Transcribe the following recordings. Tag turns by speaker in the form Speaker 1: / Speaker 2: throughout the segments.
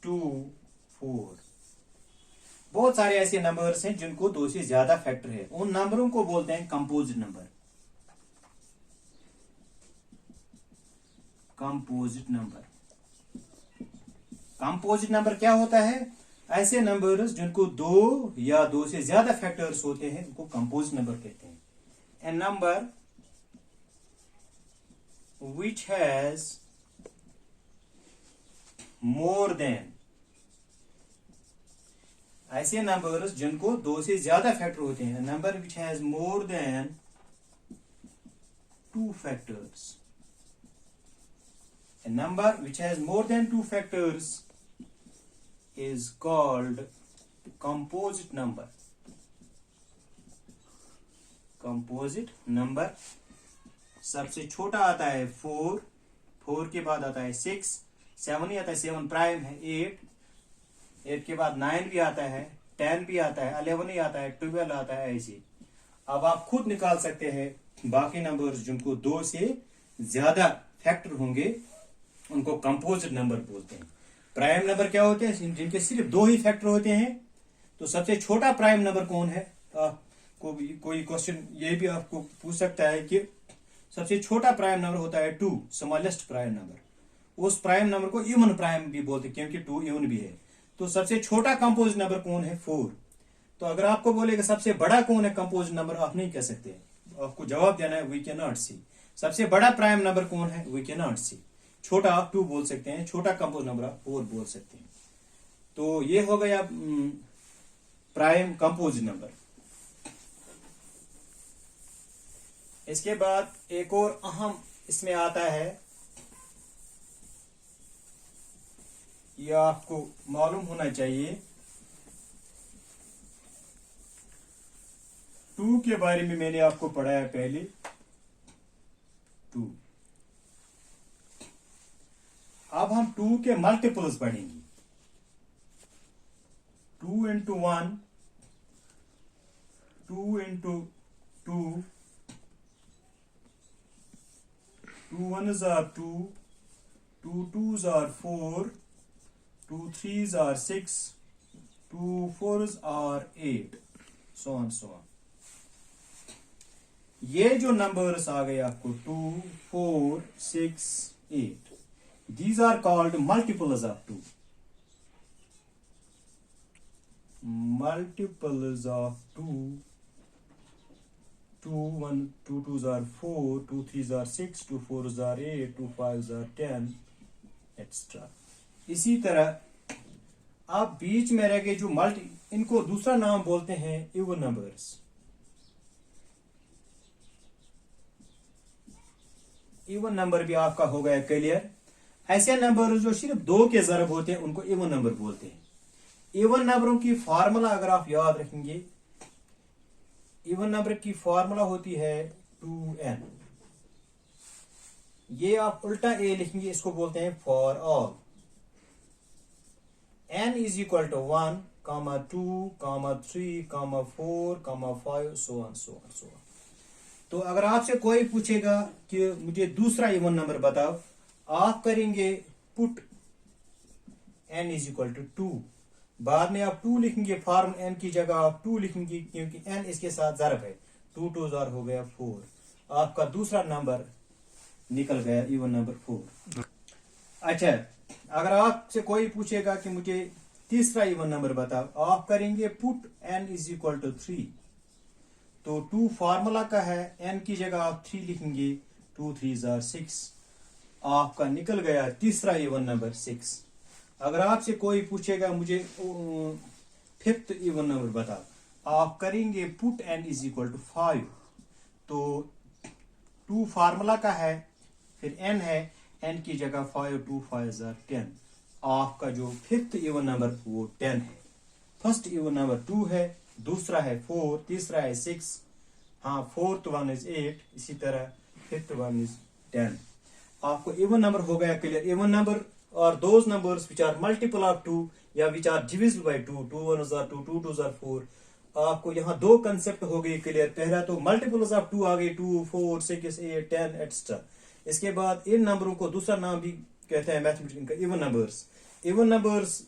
Speaker 1: 2 4। बहुत सारे ऐसे नंबर्स हैं जिनको 2 से ज्यादा फैक्टर है, उन नंबरों को बोलते हैं composite number. Composite number, composite number क्या होता है? ऐसे नंबर्स जिनको 2 या 2 से ज्यादा फैक्टर्स होते हैं उनको कंपोजिट नंबर कहते हैं। A number which has more than, ऐसे नंबर्स जिनको 2 से ज्यादा फैक्टर होते हैं। Number which has more than 2 factors, a number which has more than 2 factors is called composite number। composite number सबसे छोटा आता है 4, 4 के बाद आता है 6, 7 ही आता है, 7 प्राइम है, 8 के बाद 9 भी आता है, 10 भी आता है, 11 ही आता है, 12 आता है, ऐसे। अब आप खुद निकाल सकते हैं बाकी नंबर्स जिनको 2 से ज्यादा फैक्टर होंगे उनको कंपोजिट नंबर बोलते हैं। प्राइम नंबर क्या होते हैं? जिनके सिर्फ 2 ही फैक्टर होते हैं। तो सबसे छोटा प्राइम नंबर कौन है? आपको कोई क्वेश्चन ये भी आपको पूछ सकता है कि सबसे छोटा प्राइम नंबर होता है 2, स्मॉलेस्ट प्राइम नंबर। उस प्राइम नंबर को इवन प्राइम भी बोलते हैं क्योंकि 2 इवन भी है। तो सबसे छोटा कंपोजिट नंबर कौन है? 4। तो अगर आपको बोलेगा सबसे बड़ा कौन है कंपोजिट नंबर, आप नहीं कह सकते, आपको जवाब देना है वी कैन नॉट सी। सबसे बड़ा प्राइम नंबर कौन है? वी कैन नॉट सी। छोटा आप 2 बोल सकते हैं, छोटा कंपोजिट नंबर आप 4 बोल सकते हैं। तो ये हो गया प्राइम कंपोजिट नंबर। इसके बाद एक और अहम इसमें आता है, यह आपको मालूम होना चाहिए, 2 के बारे में मैंने आपको पढ़ाया पहले। 2, अब हम 2 के मल्टीपल्स पढ़ेंगे। 2 into 1, 2 into 2, 2 1s are 2, 2 2s are 4, 2 3s are 6, 2 4s are 8, so on so on। ये जो नंबर्स आ गए आपको 2 4 6 8, these are called multiples of 2। multiples of 2, 2 1 2 2s are 4, 2 3s are 6, 2 4s are 8, 2 5s are 10 extra. इसी तरह आप बीच में रह गए जो इनको दूसरा नाम बोलते हैं इवन नंबर्स। इवन नंबर भी आपका हो गया क्लियर। ऐसे नंबर जो सिर्फ 2 के ज़रब होते हैं उनको इवन नंबर बोलते हैं। इवन नंबरों की फार्मूला अगर आप याद रखेंगे, इवन नंबर की फार्मूला होती है 2n। ये आप उल्टा ए लिखेंगे, इसको बोलते हैं for all. n is equal to 1, 2, 3, 4, 5, so on so on so on. तो अगर आपसे कोई पूछेगा कि मुझे दूसरा इवन नंबर बताओ, आप करेंगे put n is equal to 2। बाद में आप 2 लिखेंगे, फॉर्म n की जगह आप 2 लिखेंगे क्योंकि n इसके साथ ज़रब है। 2 2 हो गया 4। आपका दूसरा नंबर निकल गया इवन नंबर 4। अच्छा, अगर आपसे कोई पूछेगा कि मुझे तीसरा इवन नंबर बताओ, आप करेंगे put n is equal to 3। तो 2 फार्मूला का है, n की जगह आप 3 लिखेंगे, 2 3s are 6। आपका निकल गया तीसरा इवन नंबर 6। अगर आपसे कोई पूछेगा मुझे 5th इवन नंबर बताओ, आप करेंगे put n is equal to 5। तो 2 फार्मूला का है, फिर n है, n की जगह 5, 2 5s are 10। आपका जो 5th इवन नंबर वो 10 है। फर्स्ट इवन नंबर 2 है, दूसरा है 4, तीसरा है 6, हाँ 4th one is 8, इसी तरह 5th one is 10। आपको इवन नंबर हो गया क्लियर। इवन नंबर और those numbers which are multiple of 2 या which are divisible by 2, 2 1s are 2, 2 2s are 4। आपको यहाँ 2 कंसेप्ट हो गए क्लियर। पहला तो मल्टीपल्स ऑफ 2 आ गए, 2 4 6 8 10 एक्स्ट्रा। इसके बाद इन नंबरों को दूसरा नाम भी कहते हैं मैथमेटिक्स का इवन नंबर्स। इवन नंबर्स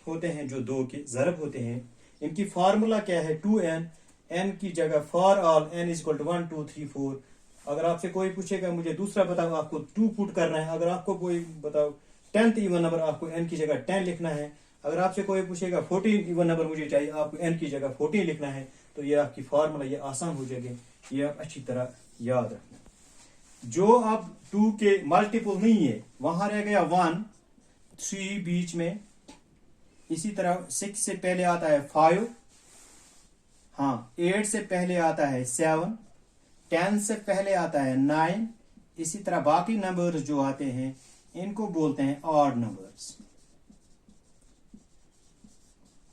Speaker 1: होते हैं जो 2 के ज़रब होते हैं, इनकी फार्मूला क्या है? 2n, n की जगह for all n is equal to 1 2 3 4। अगर आपसे कोई पूछेगा मुझे दूसरा बताओ, आपको 2 पुट करना है। अगर आपको कोई बताओ 10th इवन नंबर, आपको n की जगह 10 लिखना है। अगर आपसे कोई पूछेगा 14 इवन नंबर मुझे चाहिए, आपको n की जगह 14 लिखना है। तो ये आपकी फार्मूला, ये आसान हो जाएगी, ये आप अच्छी तरह याद रखना। जो अब 2 के मल्टीपल नहीं है, वहां रह गया 1, 3 बीच में। इसी तरह 6 से पहले आता है 5, हाँ 8 से पहले आता है 7, 10 से पहले आता है 9। इसी तरह बाकी नंबर्स जो आते हैं इनको बोलते हैं odd numbers.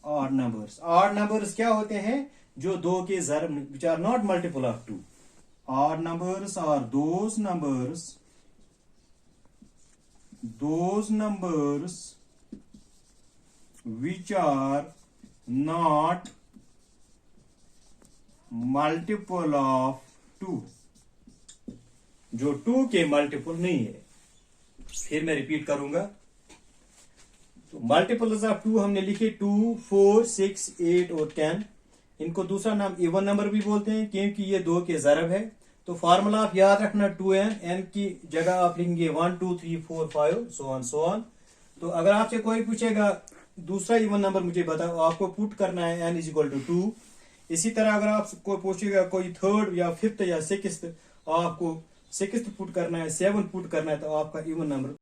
Speaker 1: Odd numbers, odd numbers क्या होते हैं? जो 2 के ज़रब, which are not multiple of 2। Odd numbers are those numbers which are not multiple of 2, जो 2 के मल्टीपल नहीं है। फिर मैं रिपीट करूंगा। तो मल्टीपल्स ऑफ 2 हमने लिखे 2, 4, 6, 8 और 10। इनको दूसरा नाम इवन नंबर भी बोलते हैं क्योंकि ये 2 के ज़रब है। तो फार्मूला आप याद रखना 2n, n की जगह आप लिखेंगे 1 2 3 4 5 सो ऑन। तो अगर आपसे कोई पूछेगा दूसरा इवन नंबर मुझे बताओ, आपको पुट करना है n इज इक्वल टू 2। इसी तरह अगर आपको पूछेगा कोई 3rd या 5th या 6th, आपको 6th पुट करना है, 7 पुट करना है, तो आपका इवन नंबर